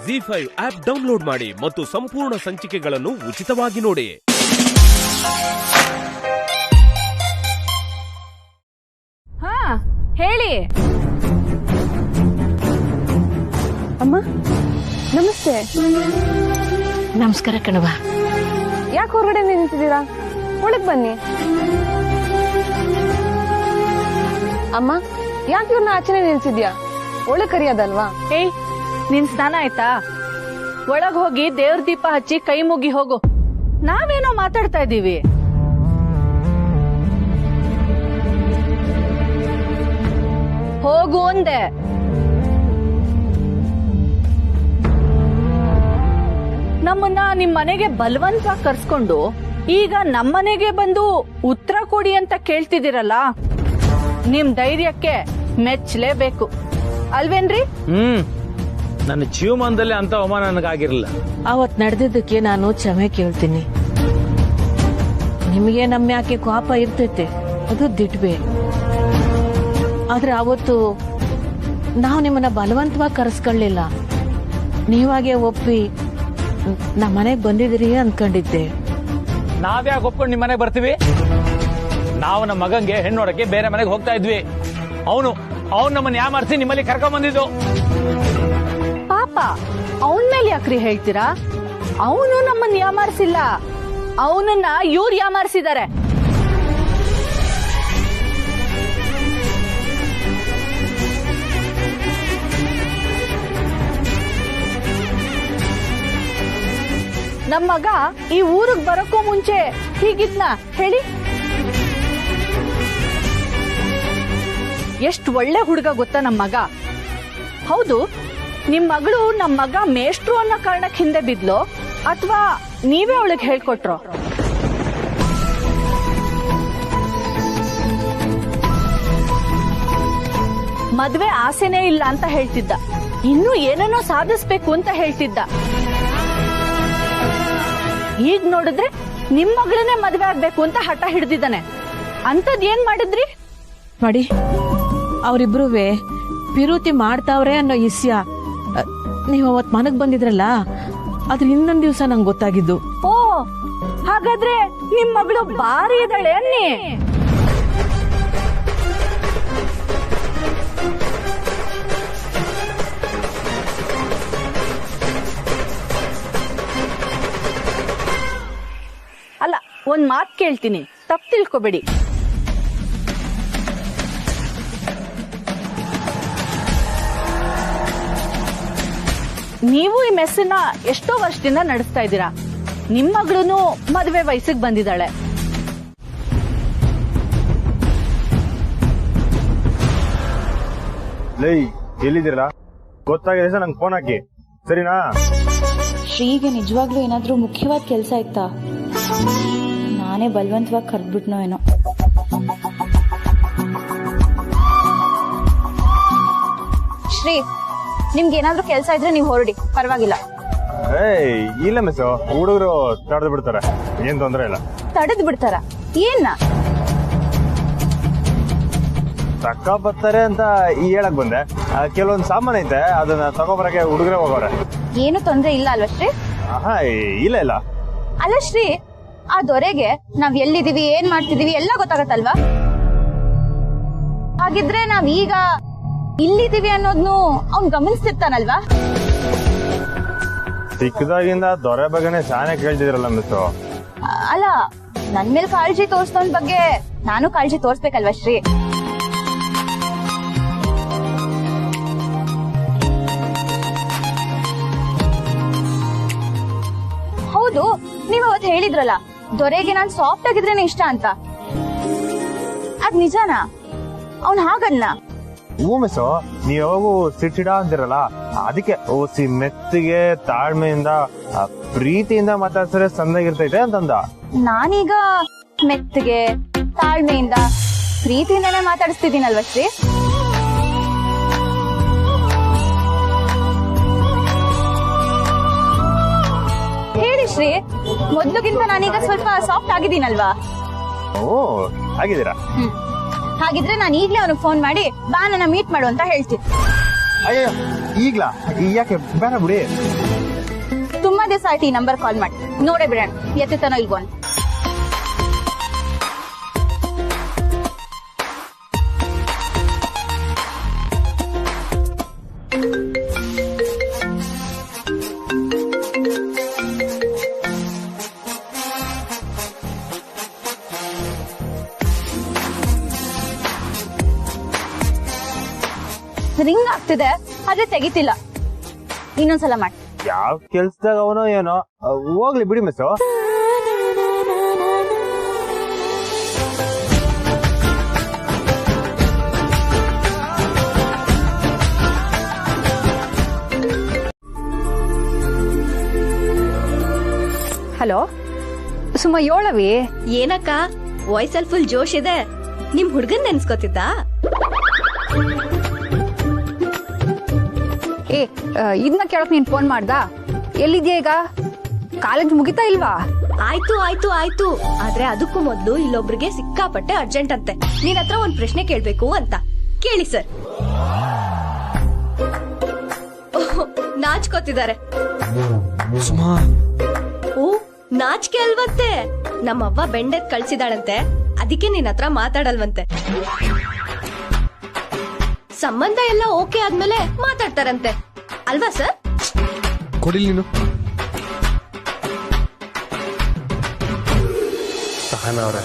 ZEE5 app download ಮಾಡಿ ಮತ್ತು ಸಂಪೂರ್ಣ ಸಂಚಿಕೆಗಳನ್ನು ಉಚಿತವಾಗಿ ನೋಡಿ. ಹಾ ಹೇಳಿ ಅಮ್ಮ. ನಮಸ್ತೆ. ನಮಸ್ಕಾರ ಕಣವ. ಯಾಕೆ ಹೊರಗಡೆ ನಿಂತಿದ್ದೀರಾ? ಒಳಗ್ ಬನ್ನಿ. ಅಮ್ಮ, ಯಾಕೆ ಇವ್ರನ್ನ ಆಚೆನೆ ನಿಲ್ಸಿದ್ಯಾ? ಒಳಗ್ ಕರಿಯೋದಲ್ವಾ? ಏಯ್, ನಿನ್ ಸ್ನಾನ ಆಯ್ತಾ? ಒಳಗ್ ಹೋಗಿ ದೇವ್ರ ದೀಪ ಹಚ್ಚಿ ಕೈ ಮುಗಿ ಹೋಗು. ನಾವೇನೋ ಮಾತಾಡ್ತಾ ಇದೀವಿ. ಹೋಗು ಅಂದೆ. ನಮ್ಮನ್ನ ನಿಮ್ ಮನೆಗೆ ಬಲವಂತವಾಗಿ ಕರ್ಸ್ಕೊಂಡು ಈಗ ನಮ್ಮನೆಗೆ ಬಂದು ಉತ್ತರ ಕೊಡಿ ಅಂತ ಕೇಳ್ತಿದಿರಲ್ಲ, ನಿಮ್ ಧೈರ್ಯಕ್ಕೆ ಮೆಚ್ಚಲೇಬೇಕು ಅಲ್ವೇನ್ರಿ? ನನ್ನ ಜೀವಮಾನದಲ್ಲಿ ಅಂತ ಅವಮಾನ ನನಗಾಗಿರಲಿಲ್ಲ. ಅವತ್ ನಡೆದಿದ್ದಕ್ಕೆ ನಾನು ಕ್ಷಮೆ ಕೇಳ್ತೀನಿ. ನಿಮಗೆ ನಮ್ಮ ಯಾಕೆ ಕೋಪ ಇರ್ತೈತೆ, ಅದು ದಿಟ್ಬೆ. ಆದ್ರೆ ಅವತ್ತು ನಾವು ನಿಮ್ಮನ್ನ ಬಲವಂತವಾಗಿ ಕರೆಸ್ಕೊಳ್ಳಿಲ್ಲ. ನೀವಾಗೆ ಒಪ್ಪಿ ನಮ್ಮ ಮನೆಗೆ ಬಂದಿದ್ದೀರಿ ಅನ್ಕೊಂಡಿದ್ದೆ. ನಾವ್ಯಾಕೆ ಒಪ್ಕೊಂಡು ನಿಮ್ಮ ಮನೆಗೆ ಬರ್ತೀವಿ? ನಾವು ನಮ್ಮ ಮಗಂಗೆ ಹೆಣ್ಣು ನೋಡಕ್ಕೆ ಬೇರೆ ಮನೆಗೆ ಹೋಗ್ತಾ ಇದ್ವಿ. ಅವನು ನಮ್ಮನ್ನ ಯಾಮಾರಿಸಿ ನಿಮ್ಮಲ್ಲಿ ಕರ್ಕೊಂಡ್ ಬಂದಿದ್ದು. ಪಾಪ ಅವನ್ ಮೇಲೆ ಯಾಕ್ರಿ ಹೇಳ್ತೀರಾ? ಅವನು ನಮ್ಮನ್ನ ಯಾಮಾರಿಸಿಲ್ಲ, ಅವನನ್ನ ಇವ್ರು ಯಾಮಾರಿಸಿದ್ದಾರೆ. ನಮ್ಮ ಮಗ ಈ ಊರಿಗೆ ಬರೋಕ್ಕೂ ಮುಂಚೆ ಹೀಗಿದ್ನ ಹೇಳಿ? ಎಷ್ಟು ಒಳ್ಳೆ ಹುಡುಗ ಗೊತ್ತಾ ನಮ್ಮ ಮಗ. ಹೌದು, ನಿಮ್ ಮಗಳು ನಮ್ಮ ಮಗ ಮೇಷ್ಟ್ರು ಅನ್ನೋ ಕಾರಣಕ್ಕೆ ಹಿಂದೆ ಬಿದ್ಲೋ ಅಥವಾ ನೀವೇ ಅವಳಿಗೆ ಹೇಳ್ಕೊಟ್ರೋ? ಮದ್ವೆ ಆಸೆನೇ ಇಲ್ಲ ಅಂತ ಹೇಳ್ತಿದ್ದ, ಇನ್ನೂ ಏನೇನೋ ಸಾಧಿಸ್ಬೇಕು ಅಂತ ಹೇಳ್ತಿದ್ದ. ಈಗ ನೋಡಿದ್ರೆ ನಿಮ್ ಮಗಳನ್ನೇ ಮದ್ವೆ ಆಗ್ಬೇಕು ಅಂತ ಹಠ ಹಿಡ್ದಿದ್ದಾನೆ. ಅಂತದ್ ಏನ್ ಮಾಡಿದ್ರಿ? ನೋಡಿ, ಅವರಿಬ್ರು ಪಿರುತಿ ಮಾಡ್ತಾವ್ರೆ ಅನ್ನೋ ಇಸ್ಯ ನೀವು ಅವತ್ ಮನಗ್ ಬಂದಿದ್ರಲ್ಲ, ಅದ್ರ ಇನ್ನೊಂದ್ ದಿವ್ಸ ನಂಗೆ ಗೊತ್ತಾಗಿದ್ದು. ಓ, ಹಾಗಾದ್ರೆ ನಿಮ್ ಮಗಳು ಬಾರಿ ಇದ್ದಾಳೆ ಅನ್ನಿ. ಅಲ್ಲ, ಒಂದ್ ಮಾತ್ ಕೇಳ್ತೀನಿ, ತಪ್ಪು ತಿಳ್ಕೊಬೇಡಿ. ನೀವು ಈ ಮೆಸ್ಸನ್ನ ಎಷ್ಟೋ ವರ್ಷದಿಂದ ನಡೆಸ್ತಾ ಇದ್ದೀರಾ. ನಿಮ್ ಮಗಳೂನು ಮದುವೆ ವಯಸ್ಸಿಗೆ ಬಂದಿದ್ದಾಳೆ. ಲೈ, ಎಲ್ಲಿದ್ದೀರಾ? ಗೊತ್ತಾಗಿದೆ ಸರ್, ನಂಗೆ ಫೋನ್ ಹಾಕಿ, ಸರಿನಾ? ಶ್ರೀಗೆ ನಿಜವಾಗ್ಲೂ ಏನಾದ್ರೂ ಮುಖ್ಯವಾದ ಕೆಲಸ ಇತ್ತಾ? ನಾನೇ ಬಲವಂತವಾಗಿ ಕರೆದ್ಬಿಟ್ನೋ ಏನೋ. ಶ್ರೀ, ನಿಮ್ಗೆ ಏನಾದ್ರೂ ಕೆಲಸ ಇದ್ರೆ ನೀವು ಹೊರಡಿ, ಪರವಾಗಿಲ್ಲ. ಇಲ್ಲ ಮಿಸ್, ಹುಡುಗರು ತಡೆದು ಬಿಡ್ತಾರೆ, ಏನ್ ತೊಂದ್ರೆ ಇಲ್ಲ. ತಡೆದ್ ಬಿಡ್ತಾರ? ಏನ ತಕ್ಕ ಬರ್ತಾರೆ ಅಂತ ಹೇಳಕ್ ಬಂದೆ. ಕೆಲವೊಂದ್ ಸಾಮಾನ್ ಐತೆ, ಅದನ್ನ ತಗೋಬರಕ್ಕೆ ಹುಡುಗರೇ ಹೋಗೋರೆ. ಏನು ತೊಂದ್ರೆ ಇಲ್ಲ ಅಲ್ವಾ ಶ್ರೀ? ಇಲ್ಲ ಇಲ್ಲ. ಅಲ್ಲ ಶ್ರೀ, ಆ ದೊರೆಗೆ ನಾವ್ ಎಲ್ಲಿದೀವಿ, ಏನ್ ಮಾಡ್ತಿದೀವಿ ಎಲ್ಲ ಗೊತ್ತಾಗತ್ತಲ್ವಾ? ಹಾಗಿದ್ರೆ ನಾವ್ ಈಗ ಇಲ್ಲಿದೀವಿ ಅನ್ನೋದ್ನು ಅವ್ನ್ ಗಮನಿಸ್ತಿರ್ತಾನಲ್ವಾ? ಚಿಕ್ಕದಾಗಿಂದ ದೊರೆ ಬಗ್ಗೆನೆ ಶಾನೆ ಕೇಳ್ತಿದ್ರಲ್ಲ ಮಿಸ್. ಅಲ್ಲ, ನನ್ ಮೇಲೆ ಕಾಳಜಿ ತೋರ್ಸೋನ್ ಬಗ್ಗೆ ನಾನು ಕಾಳಜಿ ತೋರ್ಸ್ಬೇಕಲ್ವಾ ಶ್ರೀ? ಹೌದು, ನೀವ್ ಅವತ್ತು ಹೇಳಿದ್ರಲ್ಲ, ದೊರೆಗೆ ನಾನ್ ಸಾಫ್ಟ್ ಆಗಿದ್ರೇನೆ ಇಷ್ಟ ಅಂತ. ಅದ್ ನಿಜಾನಾ? ಅವ್ನ್ ಹಾಗನ್ನ? ಹೂ ಮಿಸ್, ನೀವ್ ಯಾವಾಗೂ ಸಿಟ್ಟಿಡ ಅಂತಿರಲ್ಲ, ಅದಕ್ಕೆ ಓಸಿ ಮೆತ್ತಿಗೆ ತಾಳ್ಮೆಯಿಂದ ಪ್ರೀತಿಯಿಂದ ಮಾತಾಡ್ಸರೆ ಸಂದಾಗಿರ್ತೈತೆ ಅಂತಂದ. ನಾನೀಗ ಮೆತ್ತಗೆ ತಾಳ್ಮೆಯಿಂದ ಪ್ರೀತಿಯಿಂದನೇ ಮಾತಾಡಿಸ್ತಿದ್ದೀನಲ್ವ ಶ್ರೀ? ಹೇಳಿ ಶ್ರೀ, ಮೊದ್ಲಿಗಿಂತ ನಾನೀಗ ಸ್ವಲ್ಪ ಸಾಫ್ಟ್ ಆಗಿದ್ದೀನಲ್ವಾ? ಓ, ಆಗಿದ್ದೀರಾ? ಹಾಗಿದ್ರೆ ನಾನು ಈಗ್ಲೇ ಅವನಿಗೆ ಫೋನ್ ಮಾಡಿ ಬಾ ನನ್ನ ಮೀಟ್ ಮಾಡು ಅಂತ ಹೇಳ್ತೀನಿ. ಅಯ್ಯೋ ಈಗ್ಲಾ ಯಾಕೆ ಬೇಡ ಬಿಡಿ. ತುಂಬಾ ದಿವಸ ಆಯ್ತು ಈ ನಂಬರ್ ಕಾಲ್ ಮಾಡಿ, ನೋಡೇ ಬಿಡೋಣ ಎತ್ತುತ್ತಾನೋ ಇಲ್ವೋ ಅಂತ. ರಿಂಗ್ ಆಗ್ತಿದೆ ಆದ್ರೆ ತೆಗಿತಿಲ್ಲ. ಇನ್ನೊಂದ್ಸಲ ಮಾಡಿ. ಯಾವ ಕೆಲ್ಸದಾಗ ಅವನೋ ಏನೋ, ಹೋಗ್ಲಿ ಬಿಡಿ ಮಿಸ್ಸು. ಹಲೋ ಸುಮ್ಮ ಯೋಳವಿ. ಏನಕ್ಕ ವಾಯ್ಸಲ್ಲಿ ಫುಲ್ ಜೋಶ್ ಇದೆ. ನಿಮ್ ಹುಡ್ಗನ್ ನೆನ್ಸ್ಕೊತಿದ್ದ? ಇದನ್ನ ಕೇಳಕ್ ನೀನ್ ಫೋನ್ ಮಾಡ್ದ? ಎಲ್ಲಿದ್ಯಾ ಈಗ? ಕಾಲೇಜ್ ಮುಗಿತಾ ಇಲ್ವಾ? ಆಯ್ತು ಆಯ್ತು ಆಯ್ತು, ಆದ್ರೆ ಅದಕ್ಕೂ ಮೊದ್ಲು ಇಲ್ಲೊಬ್ರಿಗೆ ಸಿಕ್ಕಾಪಟ್ಟೆ ಅರ್ಜೆಂಟ್ ಅಂತೆ. ನಿನ್ ಹತ್ರ ಒಂದ್ ಪ್ರಶ್ನೆ ಕೇಳ್ಬೇಕು ಅಂತ. ಕೇಳಿ ಸರ್. ನಾಚ್ಕೋತಿದ್ದಾರೆ. ಓ ನಾಚಿಕೆ ಅಲ್ವಂತೆ. ನಮ್ಮವ್ವ ಬೆಂಡೆತ್ ಕಳ್ಸಿದಾಳಂತೆ, ಅದಕ್ಕೆ ನಿನ್ ಹತ್ರ ಮಾತಾಡಲ್ವಂತೆ. ಸಂಬಂಧ ಎಲ್ಲ ಓಕೆ ಆದ್ಮೇಲೆ ಮಾತಾಡ್ತಾರಂತೆ ಅಲ್ವಾ ಸರ್? ಕೊಡಿಲ್ ನೀನು ಸಹನ ಅವ್ರ.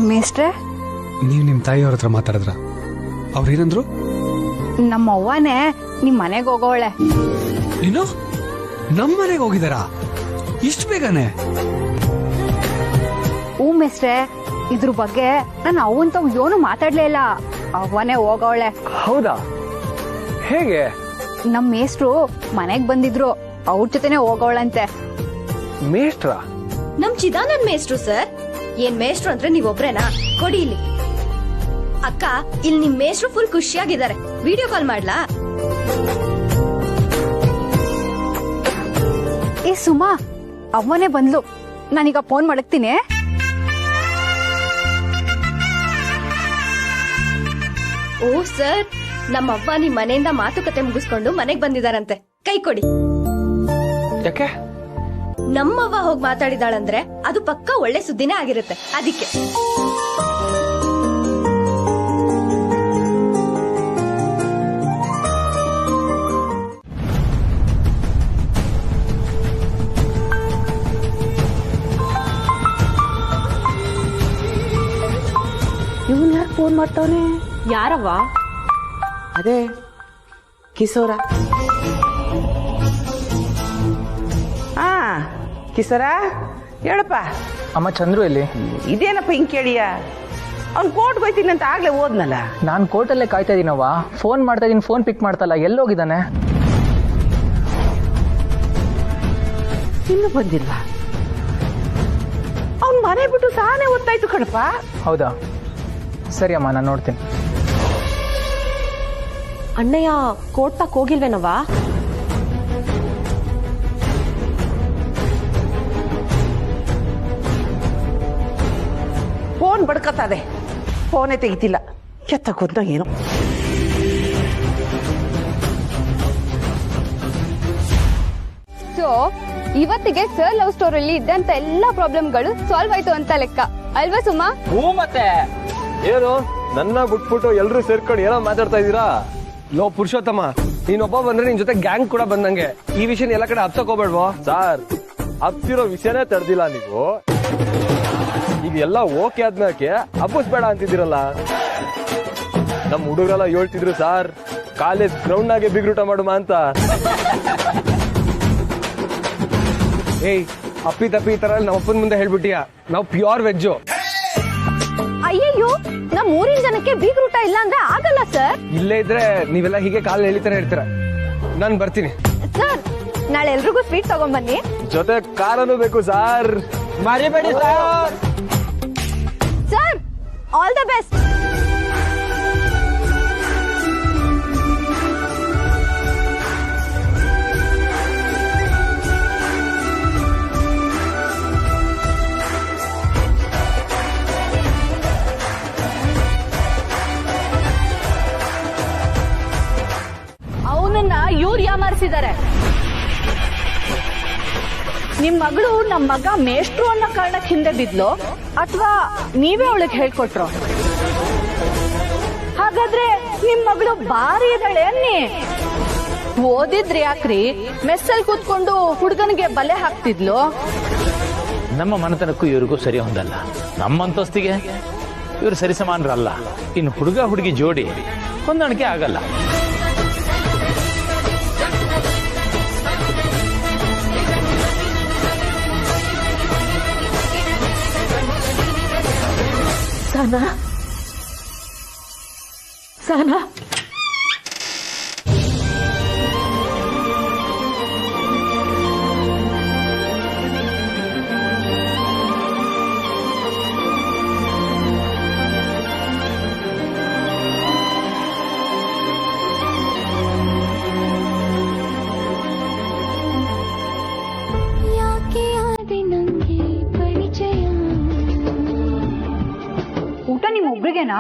ಮೇಸ್ಟ್ರೆ, ನೀವ್ ನಿಮ್ ತಾಯಿಯವ್ರ ಹತ್ರ ಮಾತಾಡಿದ್ರ? ಅವ್ರೇನಂದ್ರು? ನಮ್ಮ ಅವ್ವನೇ ನಿಮ್ ಮನೆಗ್ ಹೋಗೋಳೆ. ಏನು ನಮ್ ಮನೆಗೆ ಹೋಗಿದಾರಾ ಇಷ್ಟು ಬೇಗನೆ? ಮೇಸ್ಟ್ರೆ, ಇದ್ರ ಬಗ್ಗೆ ನಾನು ಅವಂತ ಏನು ಮಾತಾಡ್ಲೇ ಇಲ್ಲ. ಅವ್ವನೇ ಹೋಗೋಳೆ. ಹೌದಾ? ಹೇಗೆ? ನಮ್ ಮೇಸ್ಟ್ರು ಮನೆಗ್ ಬಂದಿದ್ರು, ಅವ್ರ ಜೊತೆನೆ ಹೋಗೋಳಂತೆ. ಮೇಷ್ಟ್ರ? ನಮ್ ಚಿದಾನಂದ್ ಮೇಷ್ಟ್ರು ಸರ್. ಏನ್ ಮೇಷ್ಟ್ರು ಅಂದ್ರೆ ನೀವೊಬ್ರೇನಾ? ಕೊಡಿ ಇಲ್ಲಿ. ಅಕ್ಕ, ಇಲ್ಲಿ ನಿಮ್ ಮೇಷ್ಟ್ರು ಫುಲ್ ಖುಷಿಯಾಗಿದ್ದಾರೆ. ವಿಡಿಯೋ ಕಾಲ್ ಮಾಡ್ಲಾ? ಏ ಸುಮಾ, ಅವ್ವನೇ ಬಂದ್ಲು. ನಾನೀಗ ಫೋನ್ ಮಾಡಕ್ತೀನಿ. ಓ ಸರ್, ನಮ್ಮವ್ವ ನಿಮ್ ಮನೆಯಿಂದ ಮಾತುಕತೆ ಮುಗಿಸ್ಕೊಂಡು ಮನೆಗ್ ಬಂದಿದಾರಂತೆ. ಕೈ ಕೊಡಿ. ಯಾಕೆ? ನಮ್ಮವ್ವ ಹೋಗ್ ಮಾತಾಡಿದಾಳಂದ್ರೆ ಅದು ಪಕ್ಕ ಒಳ್ಳೆ ಸುದ್ದಿನೇ ಆಗಿರುತ್ತೆ, ಅದಕ್ಕೆ. ಇವನ್ ಯಾಕೆ ಫೋನ್ ಮಾಡ್ತಾವನೆ? ಯಾರವ್ವ? ಅದೇ ಕಿಶೋರ. ಕಿಶೋರ ಹೇಳಪ್ಪ. ಅಮ್ಮ ಚಂದ್ರು ಎಲ್ಲಿ? ಇದೇನಪ್ಪ ಹಿಂಗ್ ಕೇಳಿಯ? ಅವ್ನ್ ಕೋರ್ಟ್ಗೆ ಹೋಯ್ತೀನಿ ಅಂತ ಆಗ್ಲೇ ಹೋದ್ನಲ್ಲ. ನಾನ್ ಕೋರ್ಟಲ್ಲೇ ಕಾಯ್ತಾ ಇದೀನವ್ವ. ಫೋನ್ ಮಾಡ್ತಾ ಇದೀನಿ, ಫೋನ್ ಪಿಕ್ ಮಾಡ್ತಲ್ಲ. ಎಲ್ಲೋಗಿದ್ದಾನೆ? ಇನ್ನು ಬಂದಿಲ್ವಾ? ಅವ್ನ್ ಮನೆ ಬಿಟ್ಟು ತಾನೇ ಓದ್ತಾಯ್ತು ಕಣಪ್ಪ. ಹೌದಾ? ಸರಿ ಅಮ್ಮ, ನಾನು ನೋಡ್ತೀನಿ. ಅಣ್ಣಯ್ಯ ಕೋರ್ಟ್ ತಕ್ ಹೋಗಿಲ್ವೇನವ್ವ? ಫೋನ್ ಬಡ್ಕತ್ತದೆ, ಫೋನೇ ತೆಗಿತಿಲ್ಲ. ಕೆತ್ತಕೊಂತ ಏನೋ. ಸೊ ಇವತ್ತಿಗೆ ಸರ್ ಲವ್ ಸ್ಟೋರಿಯಲ್ಲಿ ಇದ್ದಂತ ಎಲ್ಲಾ ಪ್ರಾಬ್ಲಮ್ಗಳು ಸಾಲ್ವ್ ಆಯ್ತು ಅಂತ ಲೆಕ್ಕ ಅಲ್ವಾ ಸುಮಾ? ಹೂ ಮತ್ತೆ ಏನು ನನ್ನ ಬಿಟ್ಬಿಟ್ಟು ಎಲ್ರು ಸೇರ್ಕೊಂಡು ಏನೋ ಮಾತಾಡ್ತಾ ಇದೀರಾ? ಲೋ ಪುರುಷೋತ್ತಮ, ನೀನೊಬ್ಬ ಬಂದ್ರೆ ನಿನ್ ಜೊತೆ ಗ್ಯಾಂಗ್ ಕೂಡ ಬಂದಂಗೆ. ಈ ವಿಷಯ ಎಲ್ಲ ಕಡೆ ಹತ್ತಕ್ ಹೋಗ್ಬೇಡ್ವೋ? ಸಾರ್, ಹತ್ತಿರೋ ವಿಷಯನೇ ತಡೆದಿಲ್ಲ ನೀವು. ಈಗ ಎಲ್ಲ ಓಕೆ ಆದ್ಮೇಲೆ ಹಬ್ಬಸ್ಬೇಡ ಅಂತಿದ್ದೀರಲ್ಲ. ನಮ್ ಹುಡುಗರೆಲ್ಲ ಹೇಳ್ತಿದ್ರು ಸಾರ್, ಕಾಲೇಜ್ ಗ್ರೌಂಡ್ ನಾಗೆ ಬಿಗ್ರೂಟ ಮಾಡುವ ಅಂತ. ಏಯ್, ಅಪ್ಪಿ ತಪ್ಪಿ ಈ ತರ ನಮ್ಮ ಅಪ್ಪನ ಮುಂದೆ ಹೇಳ್ಬಿಟ್ಟಿಯಾ? ನಾವು ಪ್ಯೂರ್ ವೆಜ್ಜು. ಅಯ್ಯಯ್ಯೋ, ನಮ್ ಊರಿನ ಜನಕ್ಕೆ ಬೀಗ್ರೂಟ ಇಲ್ಲ ಅಂದ್ರೆ ಆಗಲ್ಲ ಸರ್. ಇಲ್ಲೇ ಇದ್ರೆ ನೀವೆಲ್ಲ ಹೀಗೆ ಕಾಲ್ ಎಳಿತಾನೆ ಇರ್ತೀರ. ನಾನ್ ಬರ್ತೀನಿ ಸರ್. ನಾಳೆ ಎಲ್ರಿಗೂ ಸ್ವೀಟ್ ತಗೊಂಡ್ಬನ್ನಿ. ಜೊತೆ ಕಾರನು ಬೇಕು ಸಾರ್, ಮರಿಬೇಡಿ sir. Sir, all the best. ಮಾಡಿಸಿದ್ದಾರೆ. ನಿಮ್ ಮಗಳು ನಮ್ ಮಗ ಮೇಷ್ಟ್ರು ಅನ್ನೋ ಕಾರಣಕ್ಕೆ ಹಿಂದೆ ಬಿದ್ಲು ಅಥವಾ ನೀವೇ ಅವಳಿಗೆ ಹೇಳ್ಕೊಟ್ರು? ಹಾಗಾದ್ರೆ ನಿಮ್ ಮಗಳು ಬಾರಿ ಇದ್ದಾಳೆ ಅನ್ನಿ. ಓದಿದ್ರಿ ಯಾಕ್ರಿ ಮೆಸ್ಸಲ್ಲಿ ಕೂತ್ಕೊಂಡು ಹುಡುಗನಿಗೆ ಬಲೆ ಹಾಕ್ತಿದ್ಲು? ನಮ್ಮ ಮನೆತನಕ್ಕೂ ಇವ್ರಿಗೂ ಸರಿ ಹೊಂದಲ್ಲ. ನಮ್ಮ ಅಂತಸ್ತಿಗೆ ಇವರು ಸರಿಸಮಾನರಲ್ಲ. ಇನ್ನು ಹುಡುಗ ಹುಡುಗಿ ಜೋಡಿ ಹೊಂದಾಣಿಕೆ ಆಗಲ್ಲ. ಸಹನಾ, ಸಹನಾ, ಊಟ ನಿಮ್ ಒಬ್ರಿಗೆನಾ?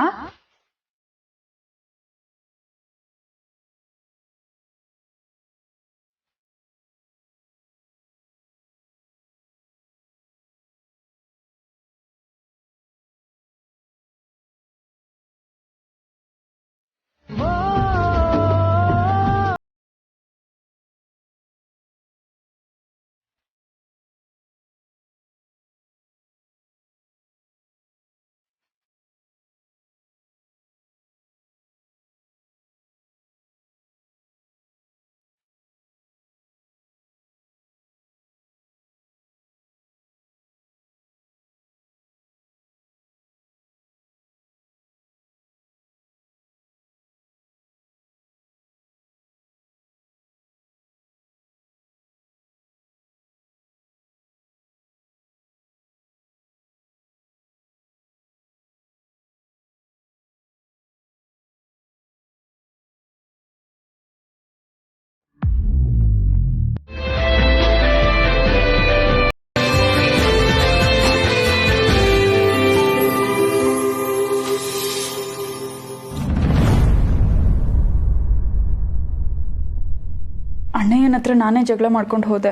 ಅಣ್ಣಯ್ಯನ ಹತ್ರ ನಾನೇ ಜಗಳ ಮಾಡ್ಕೊಂಡು ಹೋದೆ.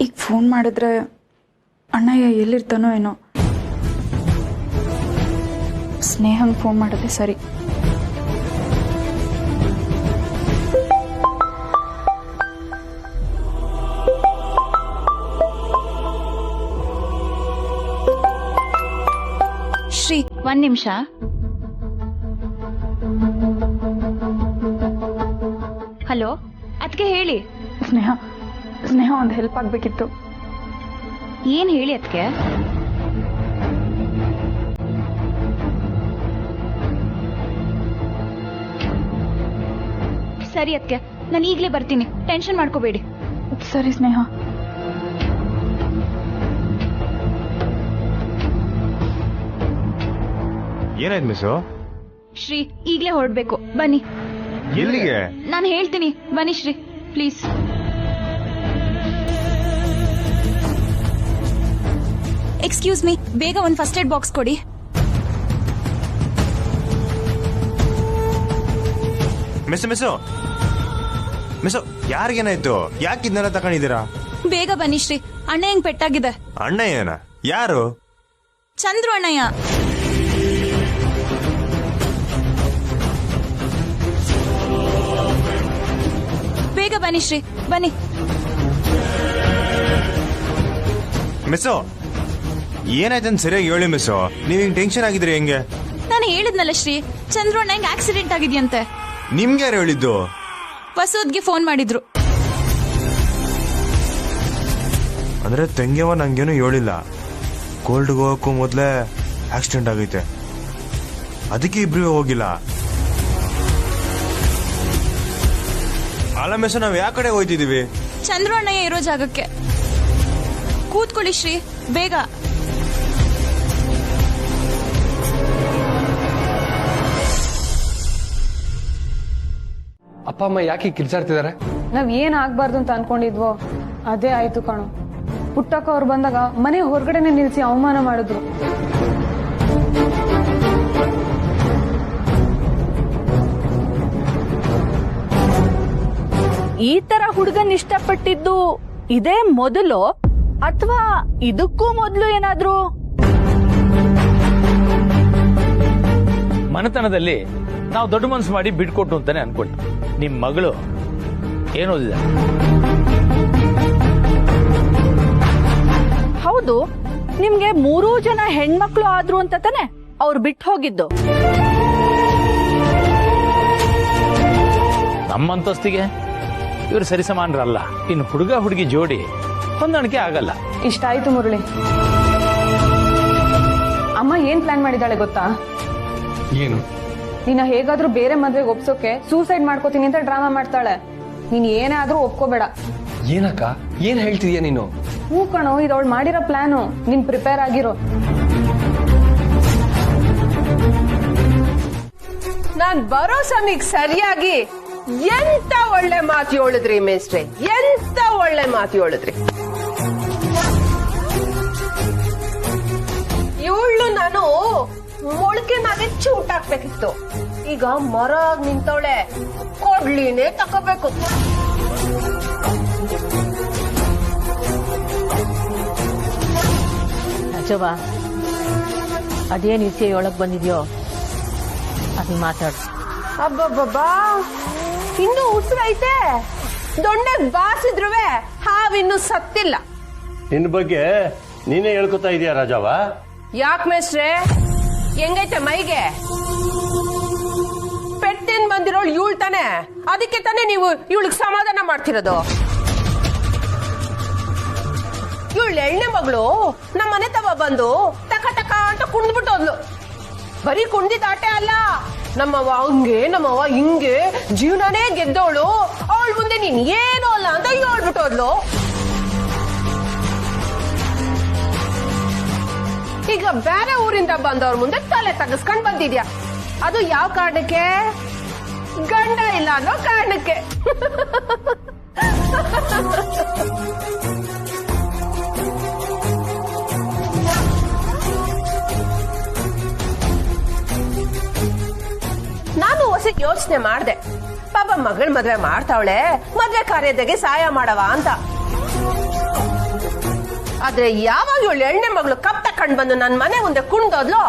ಈಗ ಫೋನ್ ಮಾಡಿದ್ರೆ ಅಣ್ಣಯ್ಯ ಎಲ್ಲಿರ್ತಾನೋ ಏನೋ. ಸ್ನೇಹಂಗೆ ಫೋನ್ ಮಾಡೋದೇ ಸರಿ. ಶ್ರೀ, 1 ನಿಮಿಷ. ಹಲೋ, ಅದಕ್ಕೆ ಹೇಳಿ. ಸ್ನೇಹ, ಸ್ನೇಹ ಒಂದು ಹೆಲ್ಪ್ ಆಗ್ಬೇಕಿತ್ತು. ಏನ್ ಹೇಳಿ ಅದಕ್ಕೆ? ಸರಿ ಅದಕ್ಕೆ, ನಾನು ಈಗಲೇ ಬರ್ತೀನಿ, ಟೆನ್ಷನ್ ಮಾಡ್ಕೋಬೇಡಿ. ಸರಿ ಸ್ನೇಹ. ಏನಾಯ್ತು ಮಿಸ್ಸು? ಶ್ರೀ, ಈಗಲೇ ಹೊರಡ್ಬೇಕು, ಬನ್ನಿ. ಎಲ್ಲಿಗೆ? ನಾನು ಹೇಳ್ತೀನಿ, ಬನ್ನಿ ಶ್ರೀ ಪ್ಲೀಸ್. ಎಕ್ಸ್ಕ್ಯೂಸ್ ಮೀ, ಬೇಗ ಒಂದು ಫಸ್ಟ್ ಏಡ್ ಬಾಕ್ಸ್ ಕೊಡಿ. ಮಿಸ್ಸು ಯಾರಿಗೇನಾಯ್ತು? ಯಾಕೆ ಇದನ್ನೆಲ್ಲ ತಗೊಂಡಿದ್ದೀರಾ? ಬೇಗ ಬನ್ನಿ ಶ್ರೀ, ಅಣ್ಣ ಹೆಂಗ್ ಪೆಟ್ಟಾಗಿದೆ. ಅಣ್ಣಯ್ಯನ? ಯಾರು? ಚಂದ್ರು ಅಣ್ಣಯ್ಯ. ಬೇಗ ಬನ್ನಿ ಶ್ರೀ, ಬನ್ನಿ. ಮಿಸ್ಸು ಏನಾಯ್ತಂತ ಸರಿಯಾಗಿ ಹೇಳಿ ಮಿಸ್ಸು. ನೀವ್ ಹಿಂಗ್ ಟೆನ್ಷನ್ ಆಗಿದ್ರಿ ಹೆಂಗೆ? ನಾನು ಹೇಳಿದ್ನಲ್ಲ ಶ್ರೀ, ಚಂದ್ರು ಅಣ್ಣ ಹೆಂಗ್ ಆಕ್ಸಿಡೆಂಟ್ ಆಗಿದ್ಯಂತೆ. ನಿಮ್ಗೆ ಯಾರು ಹೇಳಿದ್ದು? ವಸೂದ್ಗೆ ಫೋನ್ ಮಾಡಿದ್ರು. ಅಂದ್ರೆ ತಂಗಿಯವ ನಂಗೇನು ಹೇಳಿಲ್ಲ. ಕೋಲ್ಡ್ಗೆ ಹೋಗಕ್ಕೂ ಮೊದ್ಲೇ ಆಕ್ಸಿಡೆಂಟ್ ಆಗೈತೆ, ಅದಕ್ಕೆ ಇಬ್ರಿಗೂ ಹೋಗಿಲ್ಲ. ಅಲ್ಲ ಮಿಸ್, ನಾವ್ ಯಾವ ಕಡೆ ಹೋಯ್ತಿದೀವಿ? ಚಂದ್ರು ಅಣ್ಣಯ್ಯ ಇರೋ ಜಾಗಕ್ಕೆ. ಕೂತ್ಕೊಳ್ಳಿ ಶ್ರೀ, ಬೇಗ. ಅಪ್ಪ ಅಮ್ಮ ಯಾಕೆ ಕಿರ್ಚಾಡ್ತಿದ್ದಾರೆ? ನಾವ್ ಏನ್ ಆಗ್ಬಾರ್ದು ಅಂತ ಅನ್ಕೊಂಡಿದ್ವೋ ಅದೇ ಆಯ್ತು ಕಣೋ. ಪುಟ್ಟಕ್ಕ ಅವ್ರು ಬಂದಾಗ ಮನೆ ಹೊರಗಡೆನೆ ನಿಲ್ಸಿ ಅವಮಾನ ಮಾಡಿದ್ರು. ಈ ತರ ಹುಡುಗನ್ ಇಷ್ಟಪಟ್ಟಿದ್ದು ಇದೇ ಮೊದಲು ಅಥವಾ ಇದಕ್ಕೂ ಮೊದಲು ಏನಾದ್ರೂ? ಮನೆತನದಲ್ಲಿ ನಾವು ದೊಡ್ಡ ಮನ್ಸು ಮಾಡಿ ಬಿಟ್ಕೊಟ್ಟು ಅಂತಾನೆ ಅನ್ಕೊಂಡೆ. ನಿಮ್ ಮಗಳು ಏನೋದಿದೆ? ಹೌದು, ನಿಮ್ಗೆ 3 ಜನ ಹೆಣ್ಮಕ್ಳು ಆದ್ರು ಅಂತ ತಾನೆ ಅವ್ರು ಬಿಟ್ಟು ಹೋಗಿದ್ದು. ನಮ್ಮಂತಸ್ತಿಗೆ ಇವರು ಸರಿಸಮಾನರಲ್ಲ. ಇನ್ನು ಹುಡುಗ ಹುಡುಗಿ ಜೋಡಿ ಹೊಂದಾಣಿಕೆ ಆಗಲ್ಲ. ಇಷ್ಟ ಆಯ್ತು ಮುರಳಿ. ಅಮ್ಮ ಏನ್ ಪ್ಲಾನ್ ಮಾಡಿದಾಳೆ ಗೊತ್ತಾ? ಏನು? ನಿನ್ನ ಹೇಗಾದ್ರೂ ಬೇರೆ ಮದ್ವೆಗೆ ಒಪ್ಸೋಕೆ ಸೂಸೈಡ್ ಮಾಡ್ಕೋತೀನಿ ಅಂತ ಡ್ರಾಮಾ ಮಾಡ್ತಾಳೆ. ನೀನ್ ಏನೇ ಆದ್ರೂ ಒಪ್ಕೋಬೇಡ. ಏನಕ್ಕ ಏನ್ ಹೇಳ್ತಿದ್ಯಾ ನೀನು? ಹೂ ಕಣೋ, ಇದು ಅವಳು ಮಾಡಿರೋ ಪ್ಲಾನು. ನೀನ್ ಪ್ರಿಪೇರ್ ಆಗಿರೋ. ನಾನ್ ಬರೋ ಸಮಯಕ್ಕೆ ಸರಿಯಾಗಿ ಎಂತ ಒಳ್ಳೆ ಮಾತು ಹೇಳಿದ್ರಿ ಮೇಸ್ಟ್ರೆ, ಎಂತ ಒಳ್ಳೆ ಮಾತು ಹೇಳಿದ್ರಿ. ಇವಳು ನಾನು ಮೊಳಕೆ ನಾಗೆಚ್ಚು ಊಟ ಹಾಕ್ಬೇಕಿತ್ತು. ಈಗ ಮರ ನಿಂತವಳೆ, ಕೊಡ್ಲಿನೇ ತಕೋಬೇಕು. ರಾಜವ್ವ, ಅದೇನ್ ವಿಷಯ ಒಳಗ್ ಬಂದಿದ್ಯೋ ಅದನ್ನ ಮಾತಾಡು. ಅಬ್ಬಬ್ಬಬ್ಬಾ, ಇನ್ನು ಉಸಿರೈತೆ. ದೊಣ್ಣೆ ಬಾಸಿದ್ರುವೆ ಹಾವಿನ್ನು ಸತ್ತಿಲ್ಲ. ನಿನ್ನ ಬಗ್ಗೆ ನೀನೇ ಹೇಳ್ಕೊತಾ ಇದೀಯ ರಾಜವ್ವ? ಯಾಕೆ ಮೇಸ್ಟ್ರೆ, ಹೆಂಗೈತೆ ಮೈಗೆ? ಪೆಟ್ಟಿನ್ ಬಂದಿರೋಳು ಇವಳು ತಾನೆ, ಅದಕ್ಕೆ ತಾನೆ ನೀವು ಇವಳಿಗೆ ಸಮಾಧಾನ ಮಾಡ್ತಿರೋದು. ಇವಳು ಎಣ್ಣೆ ಮಗಳು ನಮ್ಮ ಮನೆ ತವ ಬಂದು ಟಕ ಟಕ ಅಂತ ಕುಣ್ದ್ಬಿಟ್ಟು ಹೋದ್ಲು. ಬರೀ ಕುಣ್ದಿದ್ದಾಟೆ ಅಲ್ಲ, ನಮ್ಮವ್ವ ಹಂಗೆ ನಮ್ಮವ್ವ ಹಿಂಗೆ ಜೀವನನೇ ಗೆದ್ದವಳು. ಅವಳ ಮುಂದೆ ನೀನ್ ಏನೂ ಅಲ್ಲ ಅಂತ ಹೇಳ್ಬಿಟ್ಟು ಹೋದ್ಲು. ಈಗ ಬೇರೆ ಊರಿಂದ ಬಂದವ್ರ ಮುಂದೆ ತಲೆ ತಗಸ್ಕೊಂಡ್ ಬಂದಿದ್ಯಾ. ಅದು ಯಾವ ಕಾರಣಕ್ಕೆ? ಗಂಡ ಇಲ್ಲ ಅನ್ನೋ ಕಾರಣಕ್ಕೆ. ನಾನು ಹೊಸ ಯೋಚನೆ ಮಾಡ್ದೆ, ಪಾಪ ಮಗಳ ಮದ್ವೆ ಮಾಡ್ತಾವಳೆ, ಮದ್ವೆ ಕಾರ್ಯದಾಗೆ ಸಹಾಯ ಮಾಡವ ಅಂತ. ಆದ್ರೆ ಯಾವಾಗ ಇವಳು ಎಣ್ಣೆ ಮಗಳು ಕಪ್ ತಕೊಂಡ್ ಬಂದು ನನ್ ಮನೆ ಮುಂದೆ ಕುಣ್ದೋದ್ಲು,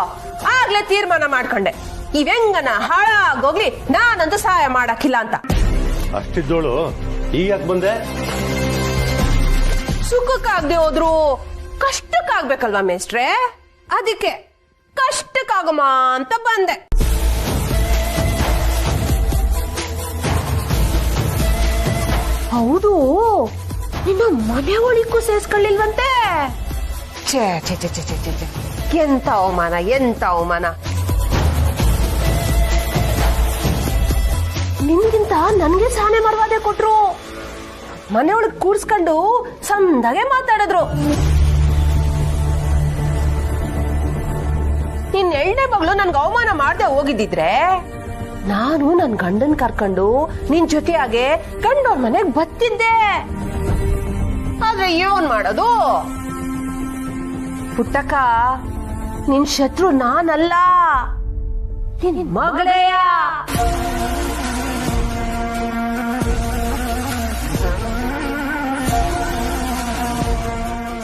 ಆಗ್ಲೇ ತೀರ್ಮಾನ ಮಾಡ್ಕೊಂಡೆ, ಇವೆಂಗನ ಹಾಳಾಗೋಗ್ಲಿ, ನಾನಂತೂ ಸಹಾಯ ಮಾಡಕ್ಕಿಲ್ಲ ಅಂತ. ಅಷ್ಟಿದ್ದೋಳು ಈಗ ಯಾಕೆ ಬಂದೆ? ಸುಖಕ್ಕಾಗದೆ ಹೋದ್ರು ಕಷ್ಟಕ್ಕಾಗ್ಬೇಕಲ್ವಾ ಮೇಸ್ಟ್ರೆ, ಅದಕ್ಕೆ ಕಷ್ಟಕ್ಕಾಗಮ್ಮ ಅಂತ ಬಂದೆ. ಹೌದು, ನಿನ್ನ ಮನೆ ಒಳಿಗೂ ಸೇರ್ಸ್ಕೊಳ್ಳಿಲ್ವಂತೆ. ಛೇ ಛೇ ಛೇ ಛೇ ಛೇ ಛೇ, ಎಂತ ಅವಮಾನ, ಎಂತ ಅವಮಾನ. ನಿನ್ಗಿಂತ ನನ್ಗೆ ಸಾನೆ ಮರ್ವಾದೆ ಕೊಟ್ರು. ಮನೆಯೊಳಗೆ ಕೂಡ್ಸ್ಕೊಂಡು ಸಂದಾಗೆ ಮಾತಾಡಿದ್ರು. ನಿನ್ ಎಳ್ಳೆ ಮಗಳು ನನ್ಗೆ ಅವಮಾನ ಮಾಡ್ದೆ ಹೋಗಿದ್ದಿದ್ರೆ ನಾನು ನನ್ ಗಂಡನ್ ಕರ್ಕೊಂಡು ನಿನ್ ಜೊತೆಯಾಗೆ ಗಂಡವ್ರ ಮನೆಗ್ ಬತ್ತಿದ್ದೆ. ಆದ್ರೆ ಏನ್ ಮಾಡೋದು ಪುಟ್ಟಕ್ಕ, ನಿನ್ ಶತ್ರು ನಾನಲ್ಲ, ನಿನ್ ಮಗಳೇಯ.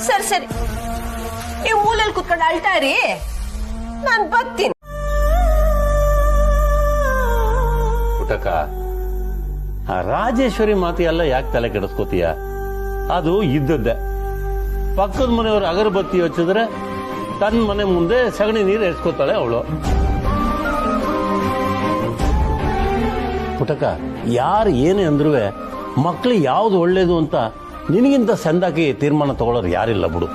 ಸರಿ ಸರಿ, ನೀವು ಮೂಲೆಯಲ್ಲಿ ಕುತ್ಕೊಂಡು ಅಳ್ತಾ ಇರಿ, ನಾನ್ ಬರ್ತೀನಿ. ಪುಟ್ಟಕ್ಕ, ಆ ರಾಜೇಶ್ವರಿ ಮಾತು ಎಲ್ಲ ಯಾಕೆ ತಲೆ ಕೆಡಿಸ್ಕೋತೀಯ? ಅದು ಇದ್ದದ್ದೇ. ಪಕ್ಕದ ಮನೆಯವರು ಅಗರಬತ್ತಿ ಹಚ್ಚಿದ್ರೆ ತನ್ನ ಮನೆ ಮುಂದೆ ಸಗಣಿ ನೀರು ಎಸ್ಕೋತಾಳೆ ಅವಳು. ಪುಟ್ಟಕ್ಕ, ಯಾರು ಏನೇ ಅಂದ್ರೂ ಮಕ್ಳು ಯಾವ್ದು ಒಳ್ಳೇದು ಅಂತ ನಿನಗಿಂತ ಸಂದಾಕಿ ತೀರ್ಮಾನ ತಗೊಳ್ಳೋರು ಯಾರಿಲ್ಲ ಬಿಡು.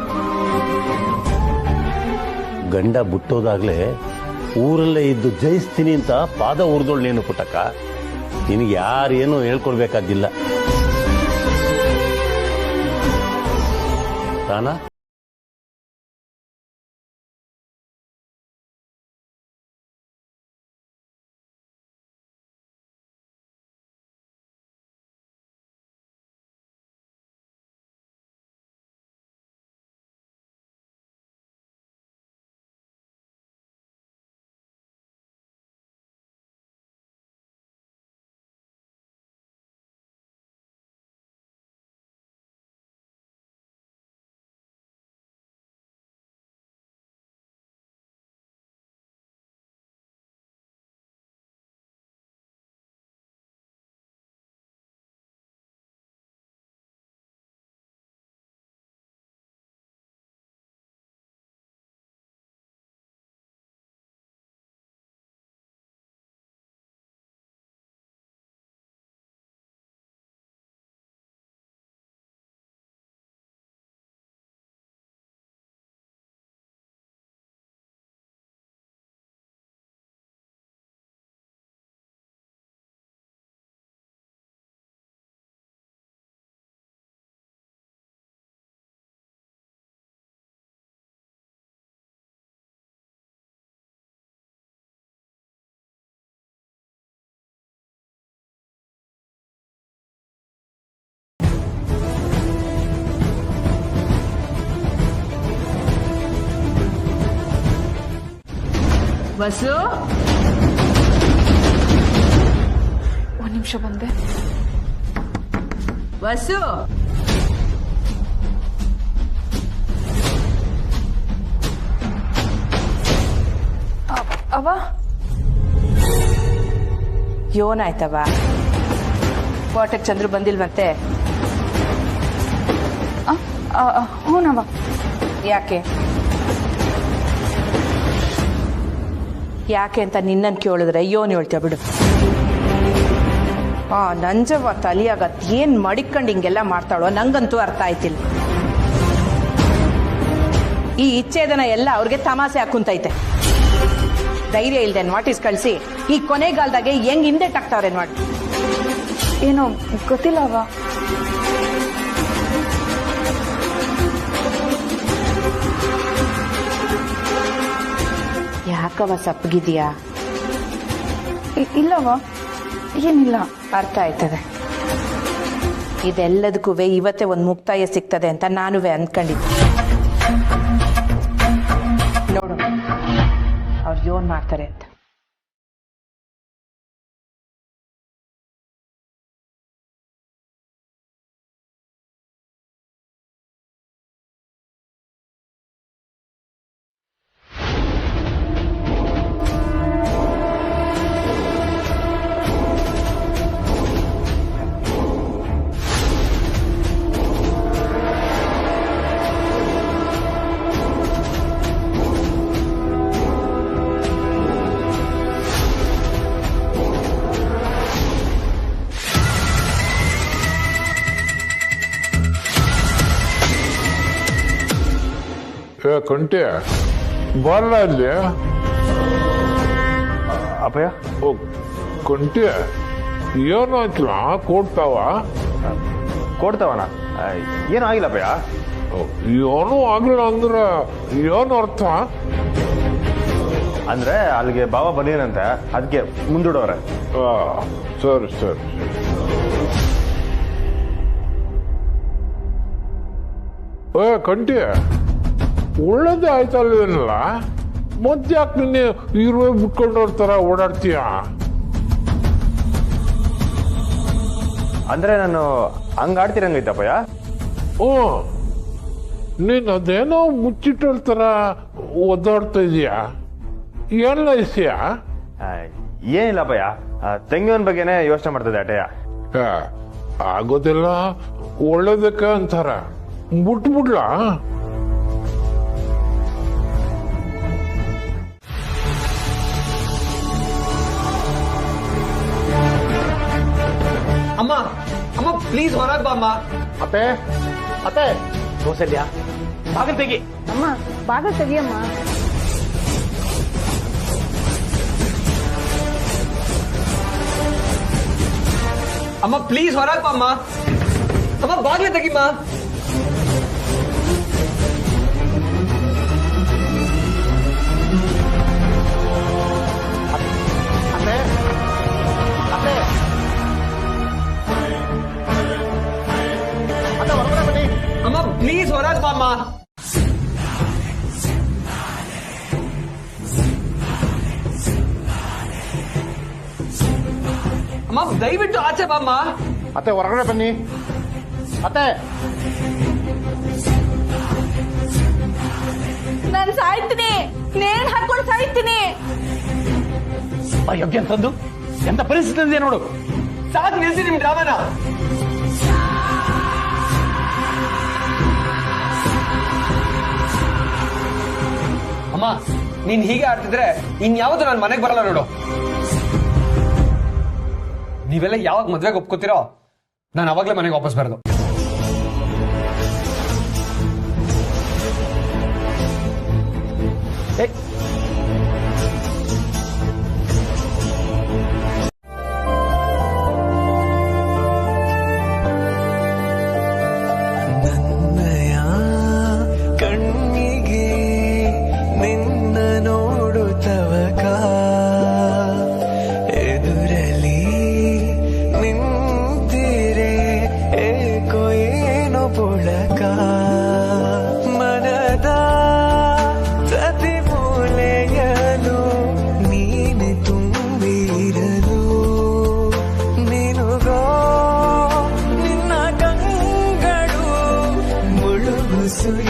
ಗಂಡ ಬಿಟ್ಟೋದಾಗ್ಲೇ ಊರಲ್ಲೇ ಇದ್ದು ಜಯಿಸ್ತೀನಿ ಅಂತ ಪಾದ ಉರ್ದೋಳು ನೀನು ಪುಟ್ಟಕ್ಕ. ನಿನಗೆ ಯಾರೇನು ಹೇಳ್ಕೊಡ್ಬೇಕಾದಿಲ್ಲ ತಾನ. ವಸು, ಒಂದ್ ನಿಮಿಷ ಬಂದೆ. ವಸು, ಅವ ಯೋನಾಯ್ತವ? ಕೋಟೆಗೆ ಚಂದ್ರು ಬಂದಿಲ್ವಂತೆ? ಹೂನವ. ಯಾಕೆ ಯಾಕೆ ಅಂತ ನಿನ್ನನ್ ಕೇಳಿದ್ರೆ ಯೋನ್ ಹೇಳ್ತೀಯ ಬಿಡು. ನಂಜವ್ವ ತಲಿಯಾಗತ್ ಏನ್ ಮಡಿಕೊಂಡು ಹಿಂಗೆಲ್ಲ ಮಾಡ್ತಾಳೋ ನಂಗಂತೂ ಅರ್ಥ ಆಯ್ತಿಲ್ಲ. ಈ ಇಚ್ಛೇದನ ಎಲ್ಲ ಅವ್ರಿಗೆ ತಮಾಸೆ ಹಾಕುಂತೈತೆ. ಧೈರ್ಯ ಇಲ್ದೆ ವಾಟಿಸ್ ಕಳ್ಸಿ ಈ ಕೊನೆಗಾಲದಾಗೆ ಹೆಂಗ್ ಹಿಂದೆ ಟಾಕ್ತಾವ್ರೆ ನೋಡಿ. ಏನೋ ಗೊತ್ತಿಲ್ಲ ಅವ. ಯಾಕವ ಸಪ್ಪಗಿದ್ಯಾ? ಇಲ್ಲವ, ಏನಿಲ್ಲ. ಅರ್ಥ ಆಯ್ತದೆ. ಇದೆಲ್ಲದಕ್ಕೂ ಇವತ್ತೇ ಒಂದು ಮುಕ್ತಾಯ ಸಿಗ್ತದೆ ಅಂತ ನಾನುವೇ ಅಂದ್ಕೊಂಡಿದ್ದೆ. ನೋಡು ಅವ್ರು ಯೋನ್ ಮಾಡ್ತಾರೆ ಅಂತ. ಕಂಟೆ ಬರಲ್ಲ ಅಲ್ಲಿ. ಅಪ್ಪಯ್ಯ, ಕಂಟೆ ಏನಾಯ್ತಲ್ಲ? ಕೊಡ್ತಾವಣ? ಏನೂ ಆಗಿಲ್ಲ ಅಪ್ಪಯ್ಯ. ಏನೂ ಆಗಿಲ್ಲ ಅಂದ್ರೆ ಏನು ಅರ್ಥ? ಅಂದ್ರೆ ಅಲ್ಲಿಗೆ ಬಾವ ಬಂದಿನಂತೆ, ಅದಕ್ಕೆ ಮುಂದೂಡವ್ರೆ. ಸರಿ ಸರಿ. ಕಂಟೆ ಒಳ್ಳೇದೇ ಆಯ್ತಲ್ಲ, ಮತ್ತೆ ಯಾಕೆ ನಿನ್ನೆ ಇರುವೆ ಬಿಟ್ಕೊಂಡವ್ರ ತರ ಓಡಾಡ್ತೀಯ? ಅಂದ್ರೆ ನಾನು ಹಂಗಾಡ್ತಿರಂಗೈತಪ್ಪಯ್ಯ. ನೀನ್ ಅದೇನೋ ಮುಚ್ಚಿಟ್ಟೋರ್ ತರ ಒದ್ದಾಡ್ತಾ ಇದೀಯಾ, ಏನ ವಿಷಯ? ಏನಿಲ್ಲಪ್ಪಯ್ಯ, ತೆಂಗಿನ ಬಗ್ಗೆನೆ ಯೋಚನೆ ಮಾಡ್ತದೆ ಅಟಯ್ಯ. ಆಗೋದಿಲ್ಲ, ಒಳ್ಳೇದಕ್ಕ ಅಂತಾರ, ಬಿಟ್ಬಿಡ್ಲಾ? ಅಮ್ಮ ಅಮ್ಮ ಪ್ಲೀಸ್ ಹೊರಗ್ ಬಾ ಅಮ್ಮ. ಅತ್ತೆ ಅತ್ತೆ, ಕೌಸಲ್ಯ ಬಾಗಿಲು ತೆಗಿ. ಅಮ್ಮ ಬಾಗಿಲು ತೆಗಿಯಮ್ಮ. ಅಮ್ಮ ಪ್ಲೀಸ್ ಹೊರಗ್ ಬಾ ಅಮ್ಮ. ಅಮ್ಮ ಬಾಗಿಲು ತೆಗಿಮ್ಮ. ಅತ್ತೆ ಅತ್ತೆ ಅಮ್ಮ ಪ್ಲೀಸ್ ಹೊರಗ್ ಬಾ ಅಮ್ಮ. ಅಮ್ಮ ದಯವಿಟ್ಟು ಆಚೆ ಬಾ ಅಮ್ಮ. ಅತ್ತೆ ಹೊರಗಡೆ ಬನ್ನಿ. ಅತ್ತೆ ನಾನ್ ಸಾಯ್ತೀನಿ, ನೇಣ್ ಹಾಕೊಂಡು ಸಾಯ್ತೀನಿ. ಅಯ್ಯೋಗ್ಯ ಅಂತಂದು ಎಂತ ಪರಿಸ್ಥಿತಿ ಇದೆ ನೋಡು. ಸಾಕು ನಿಲ್ಸಿ ನಿಮ್ ಡ್ರಾಮನ. ಅಮ್ಮ ನೀನ್ ಹೀಗೆ ಆಡ್ತಿದ್ರೆ ಇನ್ಯಾವತ್ತು ನಾನು ಮನೆಗೆ ಬರಲ್ಲ ನೋಡು. ನೀವೆಲ್ಲ ಯಾವಾಗ ಮದ್ವೆಗೆ ಒಪ್ಕೋತಿರೋ ನಾನು ಅವಾಗ್ಲೇ ಮನೆಗೆ ವಾಪಸ್ ಬರೋದು. ನನ್ನಯ ಕಣ್ಣಿಗೆ ನಿನ್ನ ನೋಡುತ್ತವಕ ಎದುರಲಿ ನಿಂತಿರೆ ಏಕ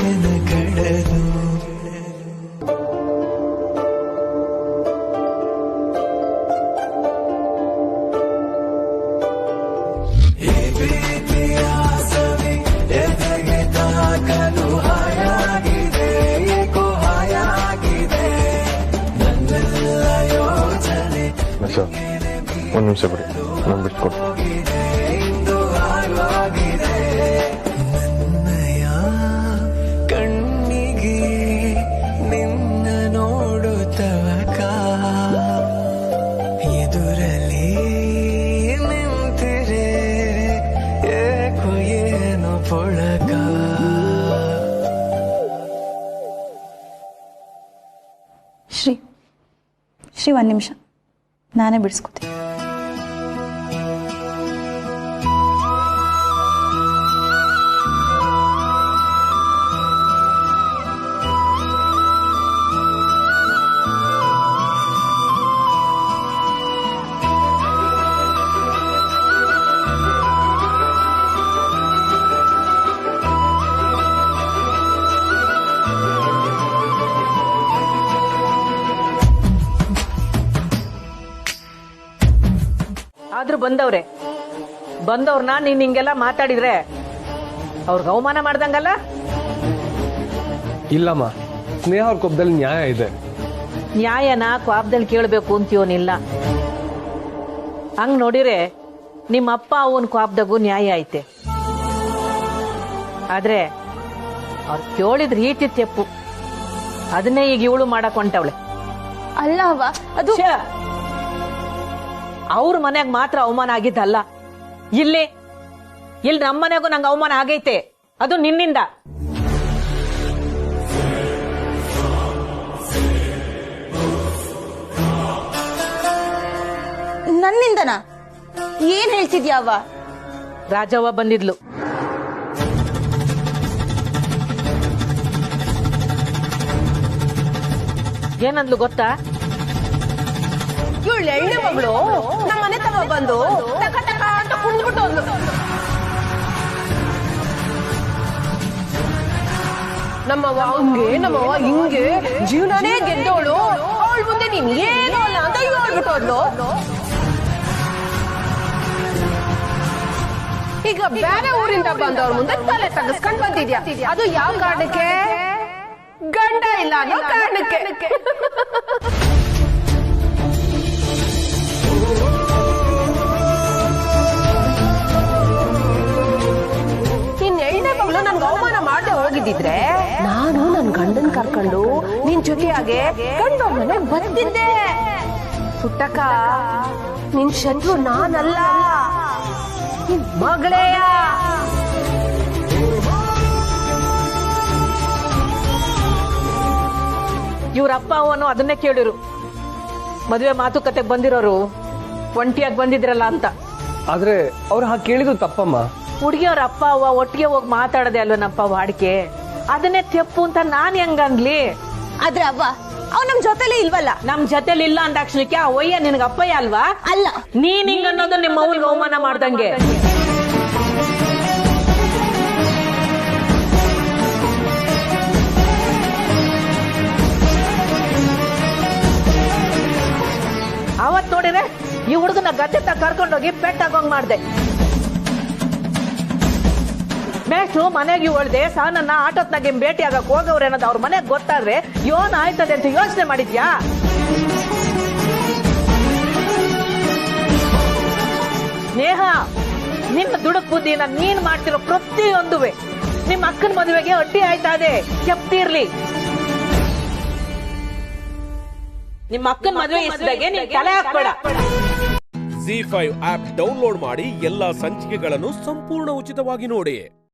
ನಯನ ಕಡಲು ಈ ಪ್ರೀತಿಯ ಸವಿ ಎದೆಗೆ ತಾಕಲು ಹಾಯಾಗಿದೆ ಏಕೋ ಹಾಯಾಗಿದೆ ನನ್ನೆಲ್ಲ ಯೋಚನೆ ಒಂದ್ ನಿಮಿಷ ಬಿಡಿ ನಾನು ಬಿಟ್ಕೊಡ್ತೀನಿ. ನನ್ನಯ ಕಣ್ಣಿಗೆ ನಿನ್ನ ನೋಡುತ್ತವಕ ಎದುರಲ್ಲಿ ನಿಂತಿರೆ ಏಕೋ ಏನೋ ಪೊಳಕ. ಶ್ರೀ ಒಂದು ನಿಮಿಷ, ನಾನೇ ಬಿಡಿಸ್ಕೊತೀನಿ. ಆದ್ರೂ ಬಂದವ್ರನ್ನ ನೀನ್ ಹಿಂಗೆಲ್ಲ ಮಾತಾಡಿದ್ರೆ ಅವ್ರಿಗೆ ಅವಮಾನ ಮಾಡ್ದಂಗಲ್ಲ. ಇಲ್ಲಮ್ಮ, ಸ್ನೇಹ ಅವ್ರ ಕೋಪದಲ್ಲಿ ನ್ಯಾಯ ಇದೆ. ನ್ಯಾಯನ ಕ್ವಾಬ್ದಲ್ಲಿ ಕೇಳಬೇಕು ಅಂತೀವನಿಲ್ಲ. ಹಂಗ್ ನೋಡಿರೆ ನಿಮ್ಮ ಅಪ್ಪ ಅವನ್ ಕ್ವಾಬ್ದಾಗೂ ನ್ಯಾಯ ಐತೆ. ಆದ್ರೆ ಅವ್ರು ಕೇಳಿದ್ ರೀತಿ ತೆಪ್ಪು. ಅದನ್ನೇ ಈಗ ಇವಳು ಮಾಡಕ್ ಹೊಂಟವಳೆ. ಅಲ್ಲ ಅವ್ವ, ಅದು ಅವ್ರ ಮನೆಗ್ ಮಾತ್ರ ಅವಮಾನ ಆಗಿದ್ದಲ್ಲ, ಇಲ್ಲಿ ನಮ್ಮನೆಗೂ ನಂಗೆ ಅವಮಾನ ಆಗೈತೆ. ಅದು ನಿನ್ನಿಂದ. ನನ್ನಿಂದನಾ? ಏನ್ ಹೇಳ್ತಿದ್ಯಾವ? ರಾಜವ್ವ ಬಂದಿದ್ಲು. ಏನಂದ್ಲು ಗೊತ್ತಾ? ಇವಳು ಎಣ್ಣೆ ಮಗಳು ನಮ್ಮ ಮನೆ ತವ ಬಂದು ಟಕ ಟಕ ಅಂತ ಕುಂದ್ಬಿಟ್ಟು ಹೋದ್ಲು. ನಮ್ಮವ್ವ ಹಂಗೆ ನಮ್ಮವ್ವ ಹಿಂಗೆ ಜೀವನನೇ ಗೆದ್ದವಳು, ಅವಳ ಮುಂದೆ ನೀನ್ ಏನೋ ಅಲ್ಲ ಅಂತ ಹೇಳ್ಬಿಟ್ಟು ಹೋದ್ಲು. ಈಗ ಬೇರೆ ಊರಿಂದ ಬಂದವ್ರ ಮುಂದೆ ತಲೆ ತಗಸ್ಕೊಂಡ್ ಬಂದಿದ್ಯಾ. ಅದು ಯಾವ ಕಾರಣಕ್ಕೆ? ಗಂಡ ಇಲ್ಲ ಅನ್ನೋ ಕಾರಣಕ್ಕೆ. ನನ್ಗೆ ಅವಮಾನ ಮಾಡದೆ ಹೋಗಿದ್ದಿದ್ರೆ ನಾನು ನನ್ ಗಂಡನ್ ಕರ್ಕೊಂಡು ನಿನ್ ಜೊತೆಯಾಗೆ ಗಂಡವ್ರ ಮನೆಗ್ ಬಂದಿದ್ದೆ. ಪುಟ್ಟಕ್ಕ, ನಿನ್ ಶತ್ರು ನಾನಲ್ಲ, ನಿನ್ ಮಗಳೇಯ. ಇವ್ರಪ್ಪ ಅವನು ಅದನ್ನೇ ಕೇಳಿರು. ಮದುವೆ ಮಾತುಕತೆಗೆ ಬಂದಿರೋರು ಒಂಟಿಯಾಗಿ ಬಂದಿದ್ರಲ್ಲ ಅಂತ. ಆದ್ರೆ ಅವ್ರು ಹಾಗೆ ಕೇಳಿದ್ರು ತಪ್ಪಮ್ಮ. ಹುಡುಗಿಯವ್ರ ಅಪ್ಪ ಅವ್ವ ಒಟ್ಟಿಗೆ ಹೋಗಿ ಮಾತಾಡದೆ ಅಲ್ವೇನಪ್ಪ ವಾಡಿಕೆ. ಅದನ್ನೇ ತೆಪ್ಪು ಅಂತ ನಾನ್ ಹೆಂಗನ್ಲಿ? ಆದ್ರೆ ಅವ್ವ, ಅವ್ ನಮ್ ಜೊತೆಲಿ ಇಲ್ವಲ್ಲ. ನಮ್ ಜೊತೆಲಿ ಇಲ್ಲ ಅಂದಾಕ್ಷಣಕ್ಕೆ ಆ ಒಯ್ಯ ನಿನಗ ಅಪ್ಪಯ್ಯ ಅಲ್ವಾ? ಅಲ್ಲ, ನೀನ್ ಹಿಂಗ ಅನ್ನೋದು ನಿಮ್ಮ ಅವ್ನಿಗೆ ಅವಮಾನ ಮಾಡ್ದಂಗೆ. ಅವತ್ ನೋಡಿದ್ರೆ ಈ ಹುಡುಗನ ಗದ್ದೆ ತ ಕರ್ಕೊಂಡೋಗಿ ಪೆಟ್ಟಾಗೋಂಗ್ ಮಾಡ್ದೆ. ಮೇಷ್ಟ್ರು ಮನೆಗೆ ಹೊಳ್ದೆ ಸಾನನ್ನ ಆಟೋತ್ನಾಗೆ ಭೇಟಿ ಆಗಕ್ ಹೋಗವ್ರೆ ಅನ್ನೋದು ಅವ್ರ ಮನೆಗೆ ಗೊತ್ತಾದ್ರೆ ಯೋನ್ ಆಯ್ತದೆ ಅಂತ ಯೋಚನೆ ಮಾಡಿದ್ಯಾ? ಸ್ನೇಹ, ನಿನ್ನ ದುಡುಕ್ ಬುದ್ಧಿನ ನೀನ್ ಮಾಡ್ತಿರೋ ಪ್ರತಿಯೊಂದುವೆ ನಿಮ್ಮ ಅಕ್ಕನ ಮದುವೆಗೆ ಅಡ್ಡಿ ಆಯ್ತಾ? ಅದೇ ಕೆಪ್ತಿರ್ಲಿ. ನಿಮ್ಮ ಅಕ್ಕನ ಮದುವೆ ಇಷ್ಟದಾಗೆ ನೀನ್ ತಲೆ ಹಾಕ್ಬೇಡ. ZEE5 ಆಪ್ ಡೌನ್ಲೋಡ್ ಮಾಡಿ ಎಲ್ಲಾ ಸಂಚಿಕೆಗಳನ್ನು ಸಂಪೂರ್ಣ ಉಚಿತವಾಗಿ ನೋಡಿ.